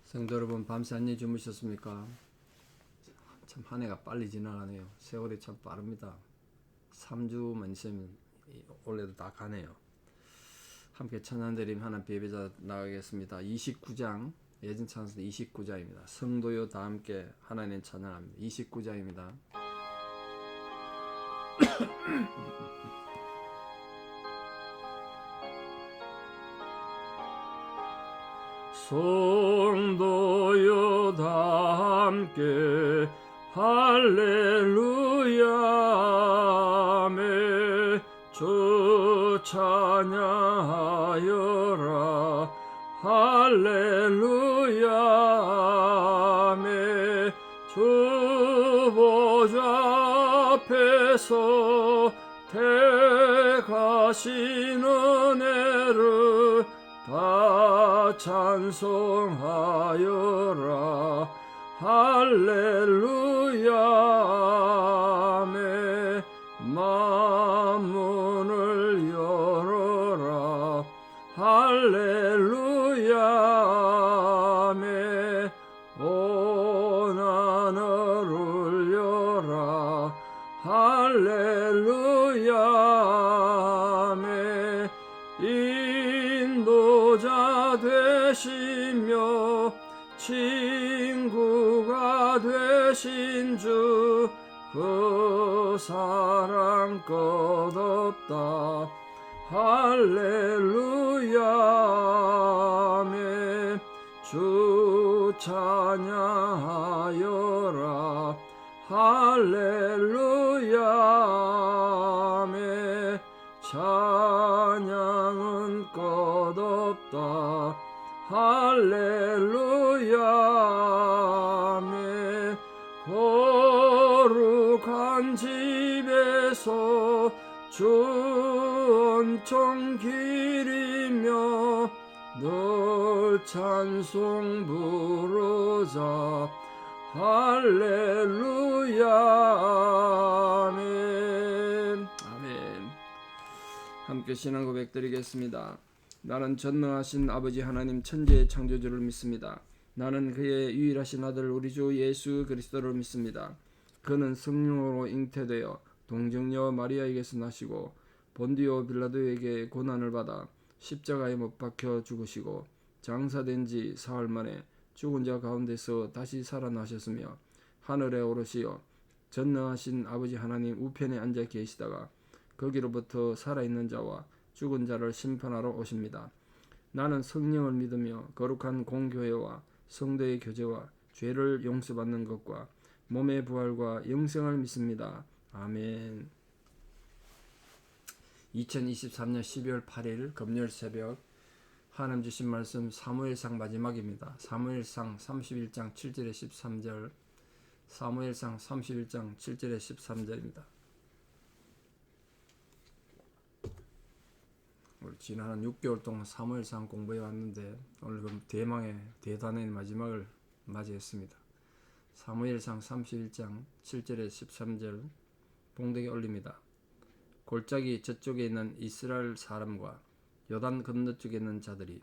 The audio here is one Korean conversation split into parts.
성도 여러분, 밤새 안녕히 주무셨습니까? 참 한 해가 빨리 지나가네요. 세월이 참 빠릅니다. 3주만 있으면 올해도 다 가네요. 함께 찬양드림 하나님 예배자 나가겠습니다. 29장, 예전 찬송 29장입니다. 성도요 다 함께 하나님 찬양합니다. 29장입니다. 성도여 다 함께 할렐루야매 주 찬양하여라 할렐루야매 주 보좌 앞에서 택하신 은혜를 다 찬송하여라 할렐루야매 만문을 열어라 할렐루야매 온 하늘 울려라 할렐루야매 인도자 되시며 친구가 되신 주 그 사랑 끝없다 할렐루야매 주 찬양하여라 할렐루야매 찬양은 끝없다 할렐루야매 거룩한 집에서 주 은총 기리며 늘 찬송 부르자 할렐루야 아멘. 아멘. 함께 신앙 고백 드리겠습니다. 나는 전능하신 아버지 하나님 천지의 창조주를 믿습니다. 나는 그의 유일하신 아들 우리 주 예수 그리스도를 믿습니다. 그는 성령으로 잉태되어 동정녀 마리아에게서 나시고 본디오 빌라도에게 고난을 받아 십자가에 못 박혀 죽으시고 장사된 지 사흘 만에 죽은 자 가운데서 다시 살아나셨으며 하늘에 오르시어 전능하신 아버지 하나님 우편에 앉아 계시다가 거기로부터 살아있는 자와 죽은 자를 심판하러 오십니다. 나는 성령을 믿으며 거룩한 공교회와 성도의 교제와 죄를 용서받는 것과 몸의 부활과 영생을 믿습니다. 아멘. 2023년 12월 8일 금요일 새벽 하나님 주신 말씀 사무엘상 마지막입니다. 사무엘상 31장 7절에 13절 사무엘상 31장 7절에 13절입니다. 지난 한 6개월 동안 사무엘상 공부해 왔는데 오늘 그 대단의 마지막을 맞이했습니다. 사무엘상 31장 7절에 13절 봉독에 올립니다. 골짜기 저쪽에 있는 이스라엘 사람과 요단 건너쪽에 있는 자들이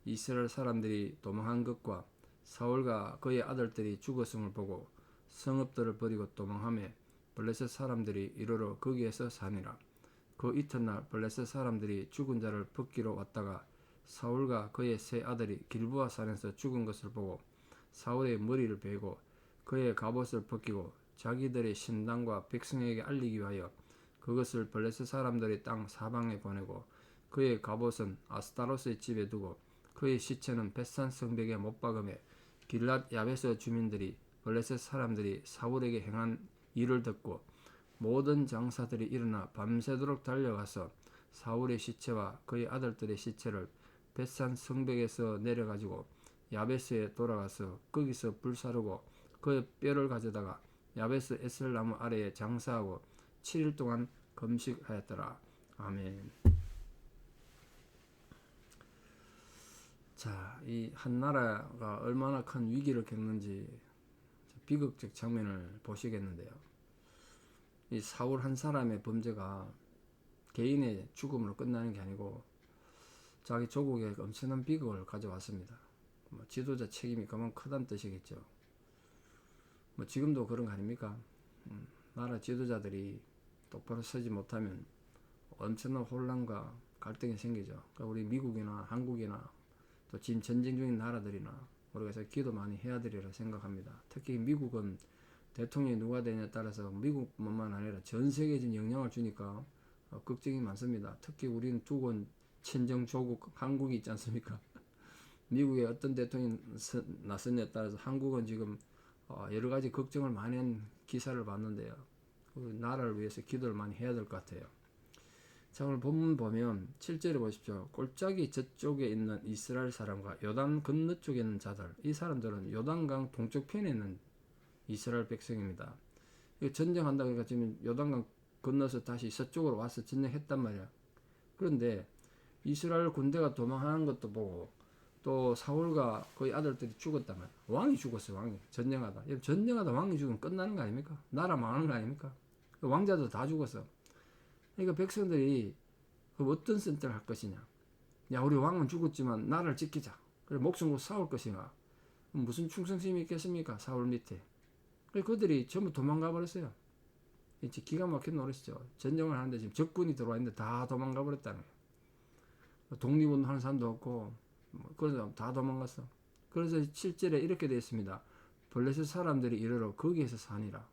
이스라엘 사람들이 도망한 것과 사울과 그의 아들들이 죽었음을 보고 성읍들을 버리고 도망하며 블레셋 사람들이 이르러 거기에서 사니라. 그 이튿날 블레셋 사람들이 죽은 자를 벗기러 왔다가 사울과 그의 세 아들이 길보아 산에서 죽은 것을 보고 사울의 머리를 베고 그의 갑옷을 벗기고 자기들의 신당과 백성에게 알리기 위하여 그것을 블레셋 사람들의 땅 사방에 보내고 그의 갑옷은 아스타로스의 집에 두고 그의 시체는 벳산 성벽에 못 박음에 길랏 야베스 주민들이 블레셋 사람들이 사울에게 행한 일을 듣고 모든 장사들이 일어나 밤새도록 달려가서 사울의 시체와 그의 아들들의 시체를 벳산 성벽에서 내려가지고 야베스에 돌아가서 거기서 불사르고 그의 뼈를 가져다가 야베스 에셀나무 아래에 장사하고 7일 동안 금식하였더라. 아멘. 자, 이 한 나라가 얼마나 큰 위기를 겪는지 비극적 장면을 보시겠는데요. 이 사울 한 사람의 범죄가 개인의 죽음으로 끝나는 게 아니고 자기 조국에 엄청난 비극을 가져왔습니다. 뭐 지도자 책임이 그만 크다는 뜻이겠죠. 뭐 지금도 그런 거 아닙니까? 나라 지도자들이 똑바로 서지 못하면 엄청난 혼란과 갈등이 생기죠. 그러니까 우리 미국이나 한국이나 또 지금 전쟁 중인 나라들이나 우리가 그래서 기도 많이 해야 되리라 생각합니다. 특히 미국은 대통령이 누가 되냐에 따라서 미국뿐만 아니라 전 세계에 좀 영향을 주니까 걱정이 많습니다. 특히 우리는 두건 친정 조국 한국이 있지 않습니까? 미국에 어떤 대통령이 나섰냐에 따라서 한국은 지금 여러 가지 걱정을 많이 한 기사를 봤는데요. 그 나라를 위해서 기도를 많이 해야 될 것 같아요. 자, 오늘 본문 보면 7절에 보십시오. 골짜기 저쪽에 있는 이스라엘 사람과 요단 건너쪽에 있는 자들, 이 사람들은 요단강 동쪽 편에 있는 이스라엘 백성입니다. 전쟁한다고 하니까 지금 요단강 건너서 다시 서쪽으로 와서 전쟁했단 말이야. 그런데 이스라엘 군대가 도망하는 것도 보고 또 사울과 그의 아들들이 죽었단 말이야. 왕이 죽었어요. 왕이 전쟁하다. 전쟁하다 왕이 죽으면 끝나는 거 아닙니까? 나라 망하는 거 아닙니까? 왕자도 다 죽었어. 그러니까 백성들이 어떤 선택을 할 것이냐. 야, 우리 왕은 죽었지만 나라를 지키자. 그래, 목숨 걸고 싸울 것인가. 무슨 충성심이 있겠습니까? 사울 밑에. 그래, 그들이 전부 도망가 버렸어요. 이제 기가 막힌 노릇이죠. 전쟁을 하는데 지금 적군이 들어와 있는데 다 도망가 버렸다는 거예요. 독립운동 하는 사람도 없고, 그래서 다 도망갔어. 그래서 7절에 이렇게 되어 있습니다. 블레셋 사람들이 이르러 거기에서 사니라.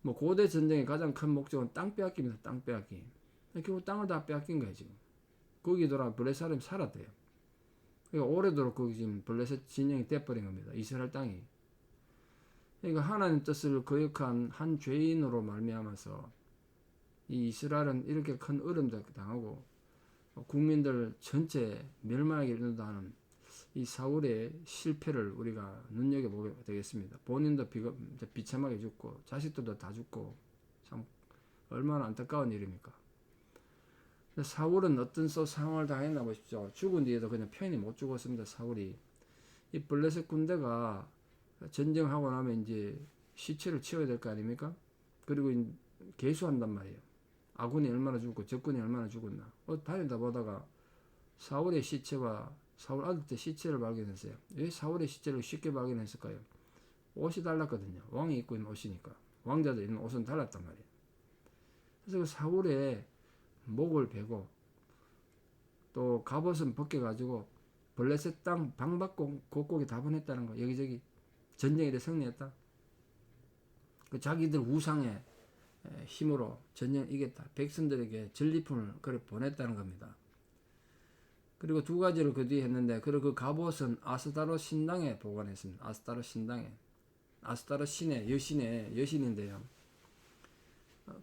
뭐 고대 전쟁의 가장 큰 목적은 땅 빼앗기입니다. 땅 빼앗기. 결국 땅을 다 빼앗긴 거예요, 지금. 거기 돌아 블레셋 사람이 살았대요. 그러니까 오래도록 거기 지금 블레셋 진영이 돼버린 겁니다. 이스라엘 땅이. 그러니까 하나님 뜻을 거역한 한 죄인으로 말미암아서 이 이스라엘은 이렇게 큰 어려움도 당하고 국민들 전체 멸망하게 이른다는 이 사울의 실패를 우리가 눈여겨보게 되겠습니다. 본인도 비참하게 죽고 자식들도 다 죽고 참 얼마나 안타까운 일입니까? 사울은 어떤 상황을 당했나 보십시오. 죽은 뒤에도 그냥 편히 못 죽었습니다. 사울이. 이 블레셋 군대가 전쟁하고 나면 이제 시체를 치워야 될 거 아닙니까? 그리고 계수한단 말이에요. 아군이 얼마나 죽고 적군이 얼마나 죽었나. 다니다 보다가 사울의 시체와 사울 아들때 시체를 발견했어요. 왜 사울의 시체를 쉽게 발견했을까요? 옷이 달랐거든요. 왕이 입고 있는 옷이니까. 왕자들 입는 옷은 달랐단 말이에요. 그래서 그 사울의 목을 베고 또 갑옷은 벗겨가지고 블레셋 땅 방박 곡곡에 다 보냈다는 거. 여기저기 전쟁에 승리했다. 그 자기들 우상의 힘으로 전쟁 이겼다. 백성들에게 전리품을 그래 보냈다는 겁니다. 그리고 두 가지를 그 뒤에 했는데, 그리고 그 갑옷은 아스타롯 신당에 보관했습니다. 아스타롯 신당에. 아스타롯 신의 여신인데요.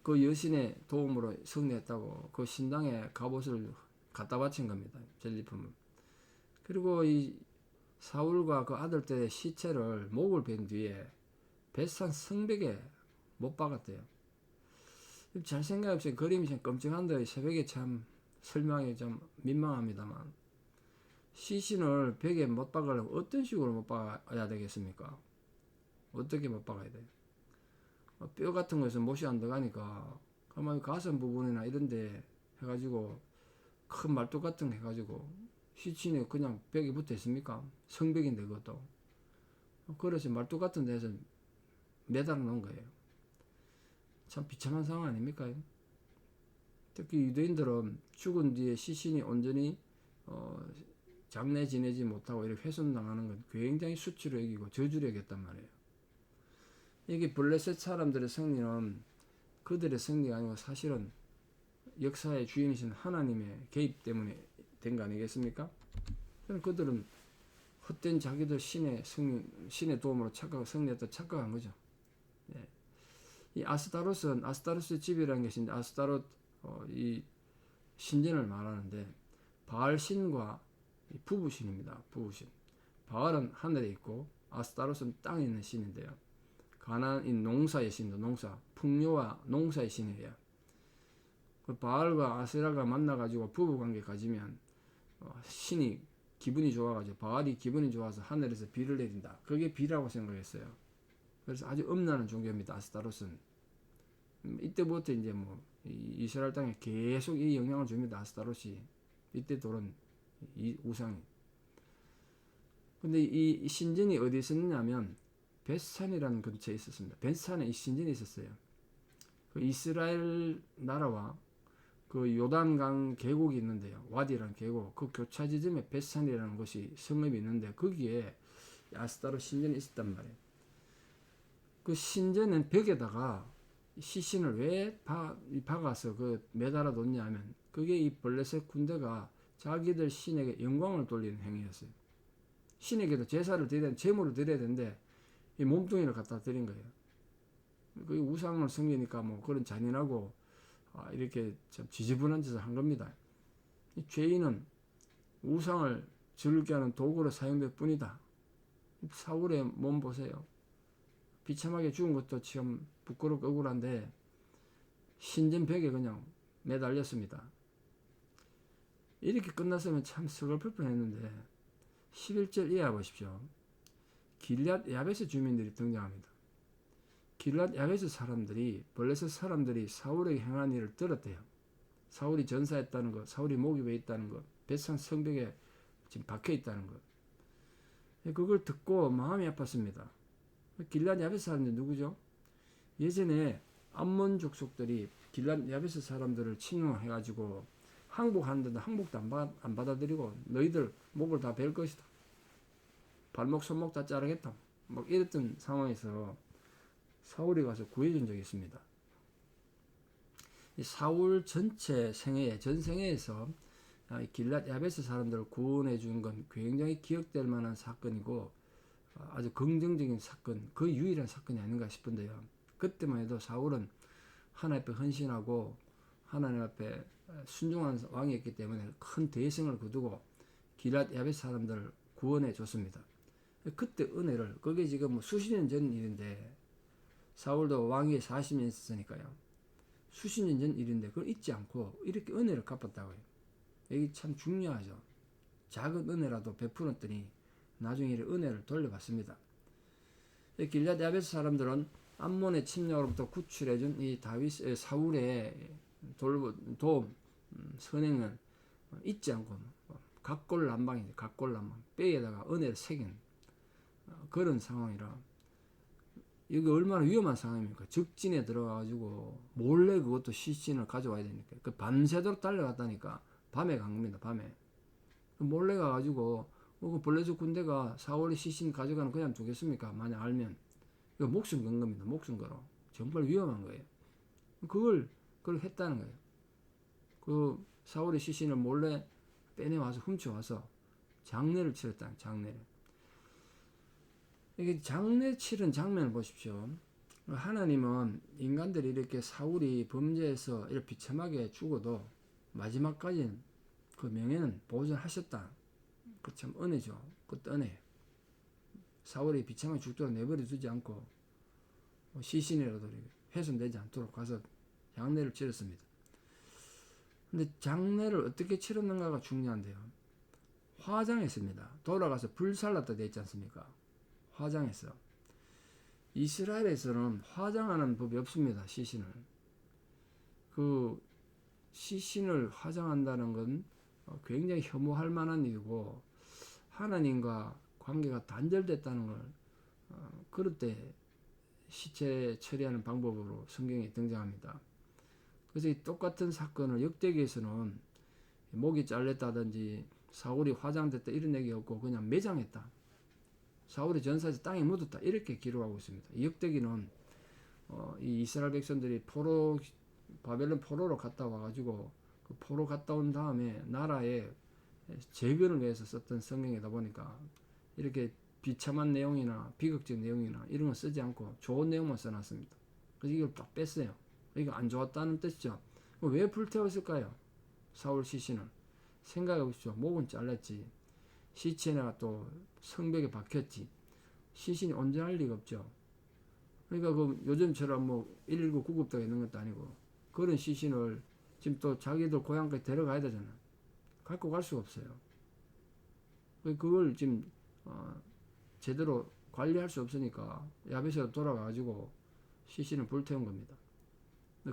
그 여신의 도움으로 승리했다고 그 신당에 갑옷을 갖다 바친 겁니다. 전리품을. 그리고 이 사울과 그 아들 때의 시체를 목을 벤 뒤에 벳산 성벽에 못 박았대요. 잘 생각해보세요. 그림이 참 끔찍한데 새벽에 참 설명이 좀 민망합니다만, 시신을 벽에 못 박으려면 어떤 식으로 못 박아야 되겠습니까? 어떻게 못 박아야 돼요? 뼈 같은 거에서 못이 안 들어가니까 가만히 가슴 부분이나 이런데 해가지고 큰 말뚝 같은 거 해가지고 시신에 그냥 벽에 붙어 있습니까? 성벽인데 그것도. 그래서 말뚝 같은 데서 매달아 놓은 거예요. 참 비참한 상황 아닙니까? 특히 유대인들은 죽은 뒤에 시신이 온전히 장례 지내지 못하고 이렇게 훼손당하는 건 굉장히 수치로 여기고 저주로 여겼단 말이에요. 이게 블레셋 사람들의 승리는 그들의 승리가 아니고 사실은 역사의 주인이신 하나님의 개입 때문에 된 거 아니겠습니까? 그들은 헛된 자기들 신의 도움으로 승리했다 착각한 거죠. 네. 이 아스타롯은 아스타롯의 집이라는 것인데, 아스타롯 이 신전을 말하는데 바알 신과 부부신입니다. 부부신. 바알은 하늘에 있고 아스타롯은 땅에 있는 신인데요. 가나안인 농사의 신도, 농사, 풍요와 농사의 신이에요. 그 바알과 아세라가 만나가지고 부부관계 가지면 신이 기분이 좋아가지고, 바알이 기분이 좋아서 하늘에서 비를 내린다. 그게 비라고 생각했어요. 그래서 아주 엄란한 종교입니다. 아스타롯은. 이때부터 이제 이스라엘 땅에 계속 이 영향을 줍니다. 아스타롯이. 이때 돌은 이 우상이. 근데 이 신전이 어디 있었느냐면 베산이라는 근처에 있었습니다. 베산에 이 신전이 있었어요. 그 이스라엘 나라와 그 요단강 계곡이 있는데요. 와디라는 계곡, 그 교차 지점에 베산이라는 곳이 성읍이 있는데 거기에 아스타로 신전이 있었단 말이에요. 그 신전은 벽에다가 시신을 왜 박아서 그 매달아 뒀냐면 그게 이 블레셋 군대가 자기들 신에게 영광을 돌리는 행위였어요. 신에게도 제사를 드려야 제물을 드려야 되는데 이 몸뚱이를 갖다 드린 거예요. 그 우상을 섬기니까 뭐 그런 잔인하고 이렇게 참 지지분한 짓을 한 겁니다. 이 죄인은 우상을 즐기게 하는 도구로 사용될 뿐이다. 사울의 몸 보세요. 비참하게 죽은 것도 참 부끄럽고 억울한데 신전 벽에 그냥 매달렸습니다. 이렇게 끝났으면 참 서글플 뻔했는데 11절 이해 보십시오. 길앗 야베스 주민들이 등장합니다. 길앗 야베스 사람들이 블레셋 사람들이 사울에게 행한 일을 들었대요. 사울이 전사했다는 것, 사울이 목입에 있다는 것, 베산 성벽에 지금 박혀 있다는 것. 그걸 듣고 마음이 아팠습니다. 길앗 야베스 사람들이 누구죠? 예전에 암몬 족속들이 길앗 야베스 사람들을 침노해가지고 항복하는데도 항복도 안 받아들이고 너희들 목을 다 벨 것이다. 발목 손목 다 자르겠다. 막 이랬던 상황에서 사울이 가서 구해준 적이 있습니다. 이 사울 전체 생애에 전 생애에서 길앗 야베스 사람들을 구원해 준 건 굉장히 기억될 만한 사건이고 아주 긍정적인 사건, 그 유일한 사건이 아닌가 싶은데요. 그때만 해도 사울은 하나님 앞에 헌신하고 하나님 앞에 순종한 왕이었기 때문에 큰 대승을 거두고 길앗 야베스 사람들을 구원해 줬습니다. 그때 은혜를, 그게 지금 뭐 수십 년 전 일인데 사울도 왕위에 40년 있었으니까요. 수십 년 전 일인데 그걸 잊지 않고 이렇게 은혜를 갚았다고요. 이게 참 중요하죠. 작은 은혜라도 베풀었더니 나중에 은혜를 돌려받습니다. 길앗 야베스 사람들은 암몬의 침략으로부터 구출해준 이 사울의 도움, 선행을 잊지 않고 각골난방이죠. 각골난방. 뼈에다가 은혜를 새긴 그런 상황이라 이게 얼마나 위험한 상황입니까? 적진에 들어가가지고 몰래 그것도 시신을 가져와야 되니까 그 밤새도록 달려갔다니까. 밤에 간 겁니다. 밤에 몰래 가가지고 그 블레셋 군대가 사울의 시신 가져가는 그냥 두겠습니까? 만약 알면 이거 목숨 건 겁니다. 목숨 걸어. 정말 위험한 거예요. 그걸 했다는 거예요. 그 사울의 시신을 몰래 빼내와서 훔쳐와서 장례를 치렀다는 장례를. 이게 장례 치른 장면을 보십시오. 하나님은 인간들이 이렇게 사울이 범죄해서 이렇게 비참하게 죽어도 마지막까지는 그 명예는 보존하셨다. 그 참 은혜죠. 그 은혜. 사울이 비참하게 죽도록 내버려 두지 않고 시신이라도 훼손되지 않도록 가서 장례를 치렀습니다. 근데 장례를 어떻게 치렀는가가 중요한데요. 화장했습니다. 돌아가서 불살랐다 되어 있지 않습니까? 화장했어. 이스라엘에서는 화장하는 법이 없습니다. 시신을. 그 시신을 화장한다는 건 굉장히 혐오할 만한 일이고 하나님과 관계가 단절됐다는 걸 그럴 때 시체 처리하는 방법으로 성경에 등장합니다. 그래서 이 똑같은 사건을 역대기에서는 목이 잘렸다든지 사울이 화장됐다 이런 얘기 없고 그냥 매장했다. 사울이 전사해서 땅에 묻었다 이렇게 기록하고 있습니다. 이 역대기는 이 이스라엘 백성들이 바벨론 포로로 갔다 와가지고 그 포로 갔다 온 다음에 나라의 재건을 위해서 썼던 성경이다 보니까 이렇게 비참한 내용이나 비극적 내용이나 이런 거 쓰지 않고 좋은 내용만 써놨습니다. 그래서 이걸 딱 뺐어요. 이거 안 좋았다는 뜻이죠. 왜 불태웠을까요? 사울 시신을. 생각해 보십시오. 목은 잘랐지. 시체가 또 성벽에 박혔지. 시신이 온전할 리가 없죠. 그러니까 그 요즘처럼 뭐 119 구급대가 있는 것도 아니고 그런 시신을 지금 또 자기들 고향까지 데려가야 되잖아. 갖고 갈 수가 없어요. 그걸 지금 제대로 관리할 수 없으니까 야베스로 돌아가가지고 시신을 불태운 겁니다.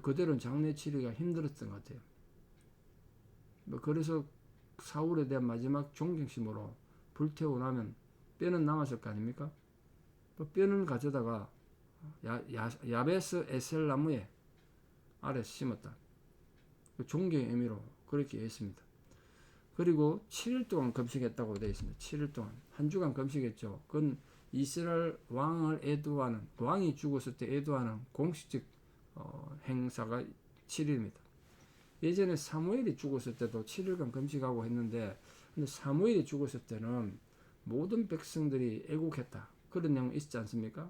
그대로는 장례 치르기가 힘들었던 것 같아요. 그래서 사울에 대한 마지막 존경심으로 불태우고 나면 뼈는 남았을 거 아닙니까? 그 뼈는 가져다가 야베스 에셀 나무에 아래 심었다. 그 존경의 의미로 그렇게 했습니다. 그리고 7일 동안 금식했다고 되어 있습니다. 7일 동안 한 주간 금식했죠. 그건 이스라엘 왕을 애도하는, 왕이 죽었을 때 애도하는 공식적 행사가 7일입니다. 예전에 사무엘이 죽었을 때도 7일간 금식하고 했는데, 근데 사무엘이 죽었을 때는 모든 백성들이 애국했다, 그런 내용 있지 않습니까?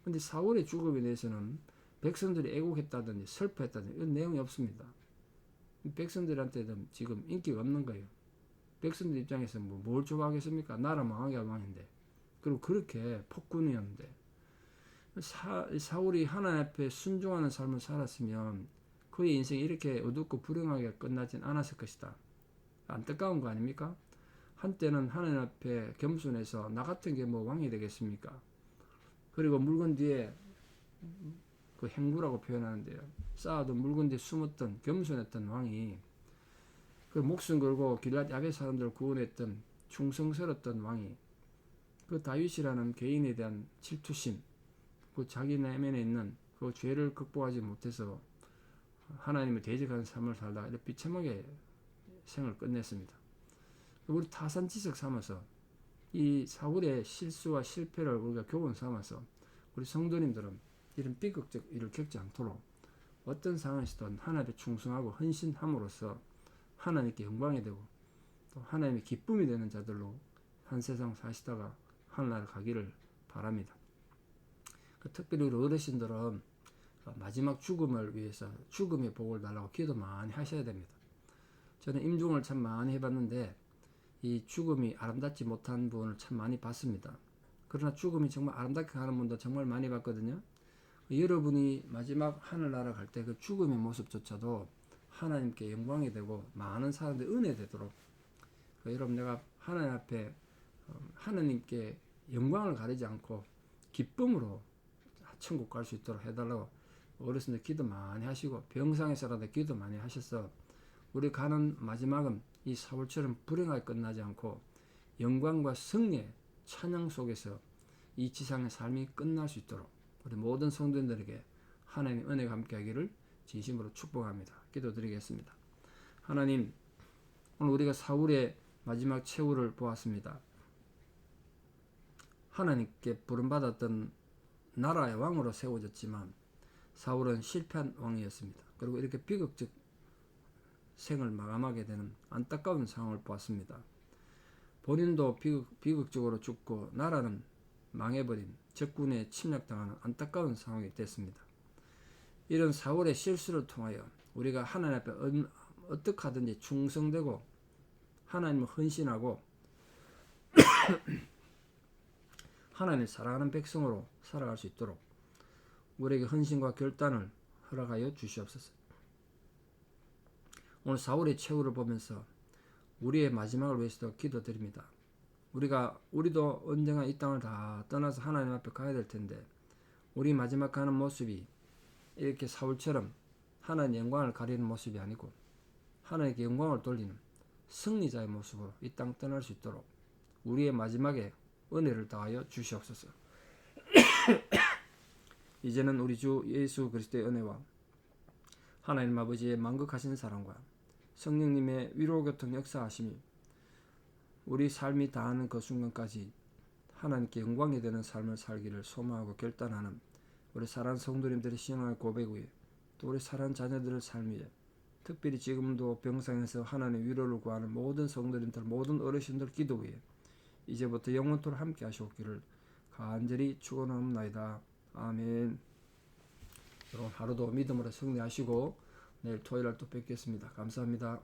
근데 사울의 죽음에 대해서는 백성들이 애국했다든지 슬퍼했다든지 이런 내용이 없습니다. 백성들한테는 지금 인기가 없는 거예요. 백성들 입장에서 뭘 좋아하겠습니까? 나라 망하게 할 왕인데. 그리고 그렇게 폭군이었는데, 사울이 하나님 앞에 순종하는 삶을 살았으면 그의 인생이 이렇게 어둡고 불행하게 끝나진 않았을 것이다. 안타까운 거 아닙니까? 한때는 하나님 앞에 겸손해서 나 같은 게 뭐 왕이 되겠습니까? 그리고 물건 뒤에, 그 행구라고 표현하는데요, 쌓아둔 물건 뒤에 숨었던 겸손했던 왕이, 그 목숨 걸고 길랏 야베 사람들을 구원했던 충성스러웠던 왕이, 그 다윗이라는 개인에 대한 질투심, 그 자기 내면에 있는 그 죄를 극복하지 못해서 하나님을 대적하는 삶을 살다가 이렇게 비참하게 생을 끝냈습니다. 우리 타산지석 삼아서 이 사울의 실수와 실패를 우리가 교훈 삼아서 우리 성도님들은 이런 비극적 일을 겪지 않도록 어떤 상황에서든 하나님께 충성하고 헌신함으로써 하나님께 영광이 되고 또 하나님의 기쁨이 되는 자들로 한 세상 사시다가 하늘나라 가기를 바랍니다. 특별히 우리 어르신들은 마지막 죽음을 위해서 죽음의 복을 달라고 기도 많이 하셔야 됩니다. 저는 임종을 참 많이 해봤는데 이 죽음이 아름답지 못한 분을 참 많이 봤습니다. 그러나 죽음이 정말 아름답게 가는 분도 정말 많이 봤거든요. 여러분이 마지막 하늘나라 갈 때 그 죽음의 모습조차도 하나님께 영광이 되고 많은 사람들이 은혜 되도록, 여러분, 내가 하나님 앞에 하나님께 영광을 가리지 않고 기쁨으로 천국 갈 수 있도록 해달라고 어르신들 기도 많이 하시고 병상에서라도 기도 많이 하셔서 우리 가는 마지막은 이 사울처럼 불행하게 끝나지 않고 영광과 승리의 찬양 속에서 이 지상의 삶이 끝날 수 있도록 우리 모든 성도님들에게 하나님의 은혜가 함께하기를 진심으로 축복합니다. 기도드리겠습니다. 하나님, 오늘 우리가 사울의 마지막 최후를 보았습니다. 하나님께 부름받았던 나라의 왕으로 세워졌지만 사울은 실패한 왕이었습니다. 그리고 이렇게 비극적 생을 마감하게 되는 안타까운 상황을 보았습니다. 본인도 비극적으로 죽고 나라는 망해버린, 적군에 침략당하는 안타까운 상황이 됐습니다. 이런 사울의 실수를 통하여 우리가 하나님 앞에 어떻게 하든지 충성되고 하나님을 헌신하고 하나님을 사랑하는 백성으로 살아갈 수 있도록 우리에게 헌신과 결단을 허락하여 주시옵소서. 오늘 사울의 최후를 보면서 우리의 마지막을 위해서도 기도드립니다. 우리도 언젠가 이 땅을 다 떠나서 하나님 앞에 가야 될 텐데 우리 마지막 가는 모습이 이렇게 사울처럼 하나님 영광을 가리는 모습이 아니고 하나님께 영광을 돌리는 승리자의 모습으로 이 땅 떠날 수 있도록 우리의 마지막에 은혜를 더하여 주시옵소서. 이제는 우리 주 예수 그리스도의 은혜와 하나님 아버지의 만극하신 사랑과 성령님의 위로교통 역사하심이 우리 삶이 다하는 그 순간까지 하나님께 영광이 되는 삶을 살기를 소망하고 결단하는 우리 사랑하는 성도님들의 신앙의 고백 위에 또 우리 사랑하는 자녀들의 삶 위에 특별히 지금도 병상에서 하나님의 위로를 구하는 모든 성도님들, 모든 어르신들 기도 위에 이제부터 영원토록 함께 하시옵기를 간절히 축원하옵나이다. 아멘. 여러분 하루도 믿음으로 승리하시고 내일 토요일날 또 뵙겠습니다. 감사합니다.